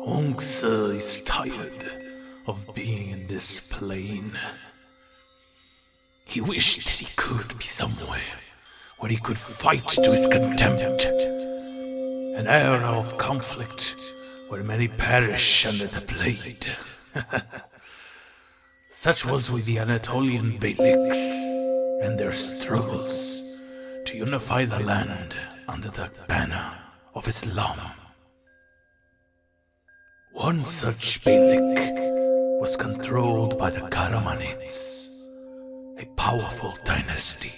Ongsa is tired of being in this plane. He wished that he could be somewhere where he could fight to his contempt. An era of conflict where many perish under the blade. Such was with the Anatolian Beyliks and their struggles to unify the land under the banner of Islam. One such Beylik was controlled by the Karamanids, a powerful dynasty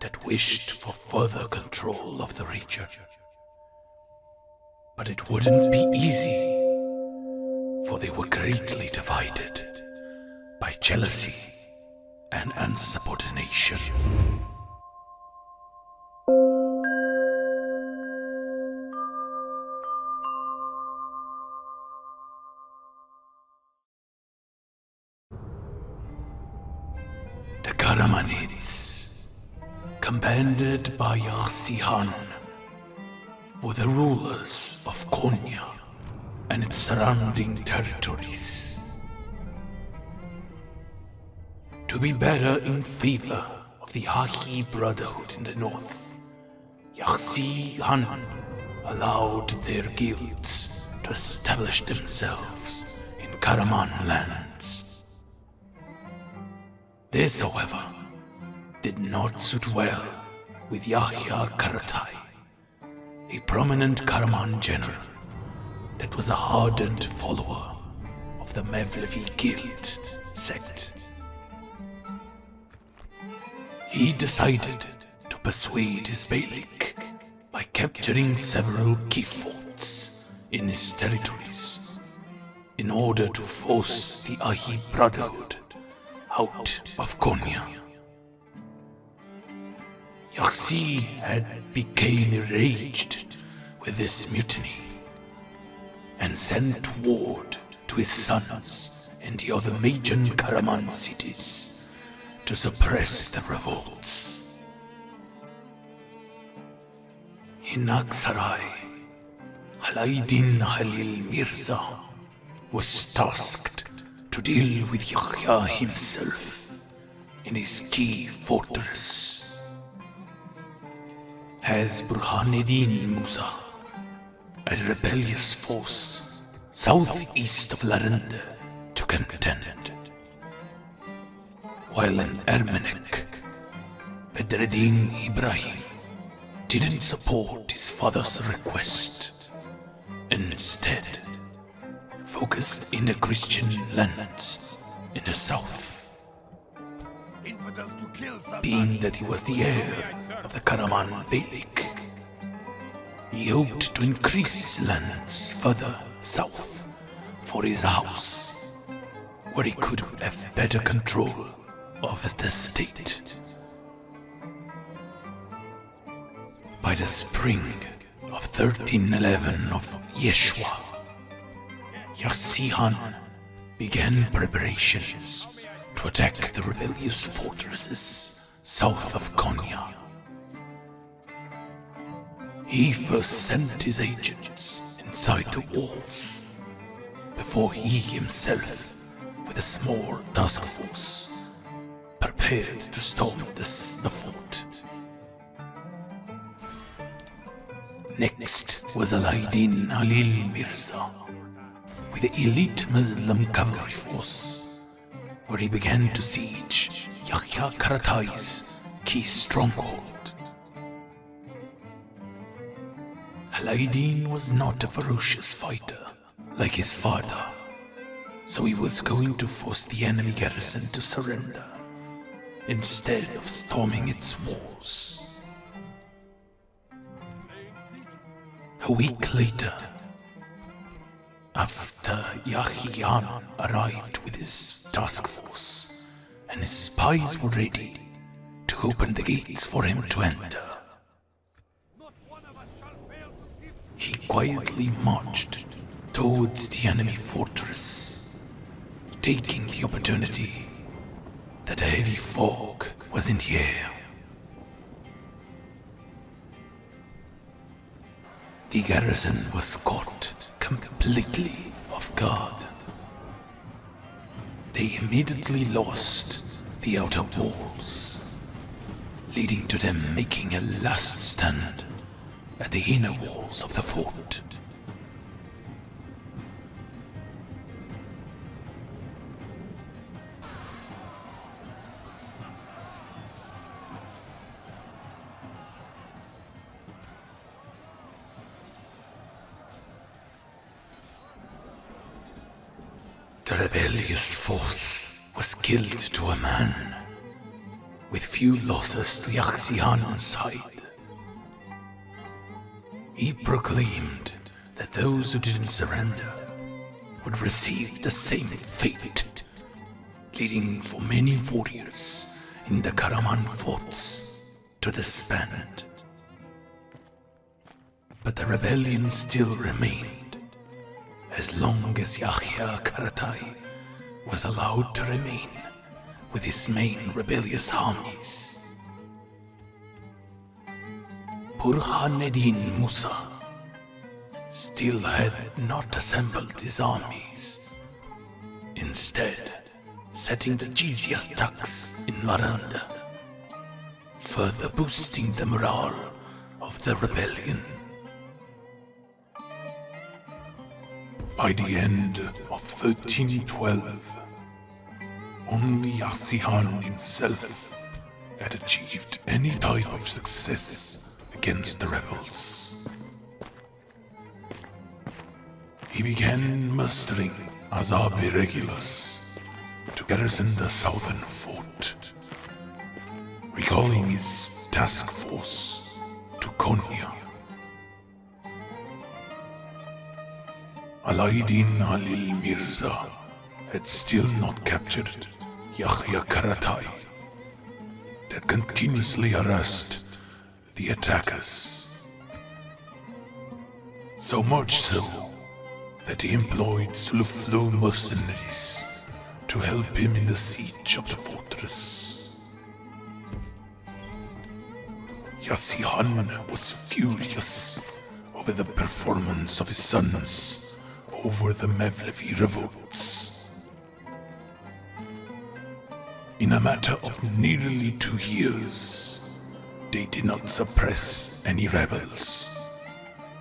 that wished for further control of the region. But it wouldn't be easy, for they were greatly divided by jealousy and insubordination. The Karamanids, commanded by Yahya, were the rulers of Konya and its surrounding territories. To be better in favor of the Yahya Brotherhood in the north, Yahya allowed their guilds to establish themselves in Karaman lands. This, however, did not suit well with Yahya Karatai, a prominent Karaman general that was a hardened follower of the Mevlevi Guild sect. He decided to persuade his Beylik by capturing several key forts in his territories in order to force the Yahya Brotherhood out of Konya. Yahya had become enraged with this mutiny and sent word to his sons in the other major Karaman cities to suppress the revolts. In Aksaray, Alauddin Halil Mirza was tasked to deal with Yahya himself in his key fortress. As Burhanuddin Musa, a rebellious force southeast of Laranda, to contend, while in Ermenek, Bedreddin Ibrahim didn't support his father's request, and instead focused in the Christian lands in the south. Being that he was the heir of the Karaman Beylik, he hoped to increase his lands further south for his house, where he could have better control of his estate. By the spring of 1311 of Yeshua, Yahya began preparations to attack the rebellious fortresses south of Konya. He first sent his agents inside the walls, before he himself, with a small task force, prepared to storm the fort. Next was Alauddin Halil Mirza, with the elite Muslim cavalry force, where he began to siege Yahya Karatai's key stronghold. Alauddin was not a ferocious fighter like his father, so he was going to force the enemy garrison to surrender instead of storming its walls. A week later, after Yahya arrived with his task force and his spies were ready to open the gates for him to enter, he quietly marched towards the enemy fortress, taking the opportunity that a heavy fog was in the air. The garrison was caught completely off guard. They immediately lost the outer walls, leading to them making a last stand at the inner walls of the fort. The rebellious force was killed to a man, with few losses to Yahya's side. He proclaimed that those who didn't surrender would receive the same fate, leading for many warriors in the Karaman forts to disband. But the rebellion still remained, as long as Yahya Karatai was allowed to remain with his main rebellious armies. Burhaneddin Musa still had not assembled his armies, instead setting the jizya tax in Maranda, further boosting the morale of the rebellion. By the end of 1312, only Yahya himself had achieved any type of success against the rebels. He began mustering Azabi regulars to garrison the southern fort, recalling his task force to Konya. Alauddin Halil Mirza had still not captured Yahya Karatai, that continuously harassed the attackers. So much so that he employed Suluflu mercenaries to help him in the siege of the fortress. Yahya was furious over the performance of his sons over the Mevlevi revolts. In a matter of nearly 2 years, they did not suppress any rebels,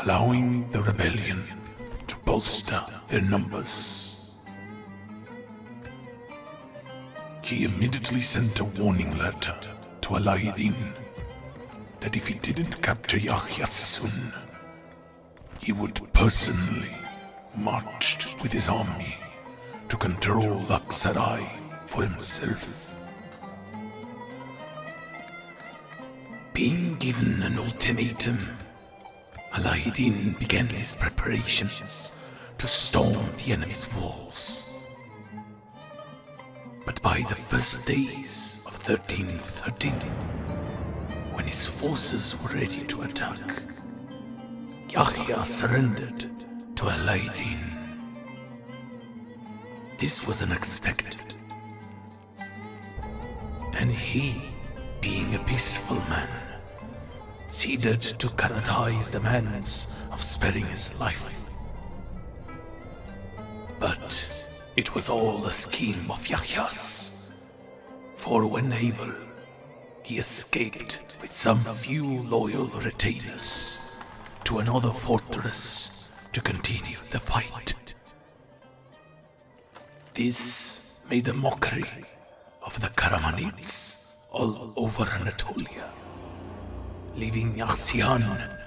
allowing the rebellion to bolster their numbers. He immediately sent a warning letter to Alauddin that if he didn't capture Yahya soon, he would personally march with his army to control Laksarai for himself. Being given an ultimatum, Alauddin began his preparations to storm the enemy's walls. But by the first days of 1313, when his forces were ready to attack, Yahya surrendered to Alauddin. This was unexpected, and he, being a peaceful man, ceded to Karatai's demands of sparing his life. But it was all a scheme of Yahya's, for when able, he escaped with some few loyal retainers to another fortress to continue the fight. This made a mockery of the Karamanids all over Anatolia, leaving Yahya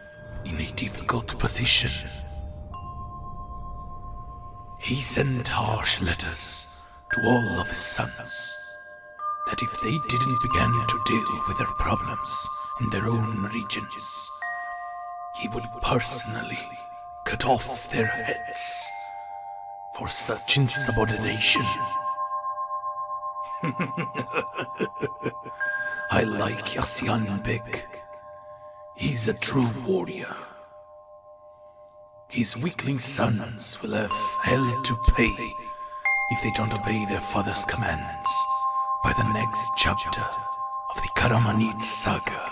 in a difficult position. He sent harsh letters to all of his sons that if they didn't begin to deal with their problems in their own regions, he would personally cut off their heads for such insubordination. I like Yahya Beg. He's a true warrior. His weakling sons will have hell to pay if they don't obey their father's commands by the next chapter of the Karamanid saga.